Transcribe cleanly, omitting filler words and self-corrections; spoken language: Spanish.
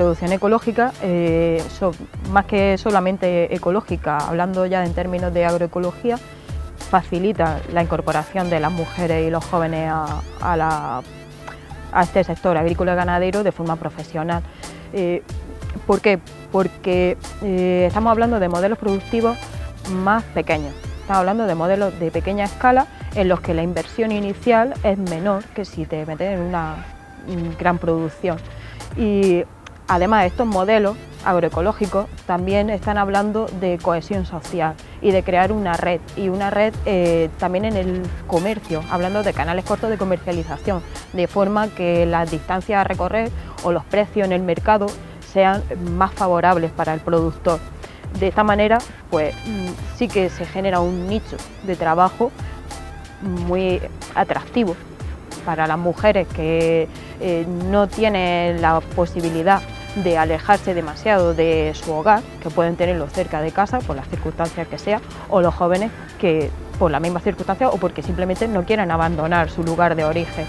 producción ecológica, más que solamente ecológica, hablando ya en términos de agroecología, facilita la incorporación de las mujeres y los jóvenes a este sector agrícola y ganadero de forma profesional. ¿Por qué? Porque estamos hablando de modelos productivos más pequeños, estamos hablando de modelos de pequeña escala en los que la inversión inicial es menor que si te metes en una gran producción. Y además estos modelos agroecológicos también están hablando de cohesión social y de crear una red, y una red también en el comercio, hablando de canales cortos de comercialización, de forma que las distancias a recorrer o los precios en el mercado sean más favorables para el productor. De esta manera, pues sí que se genera un nicho de trabajo muy atractivo para las mujeres que no tienen la posibilidad de alejarse demasiado de su hogar, que pueden tenerlo cerca de casa por las circunstancias que sea, o los jóvenes que por las mismas circunstancias o porque simplemente no quieren abandonar su lugar de origen.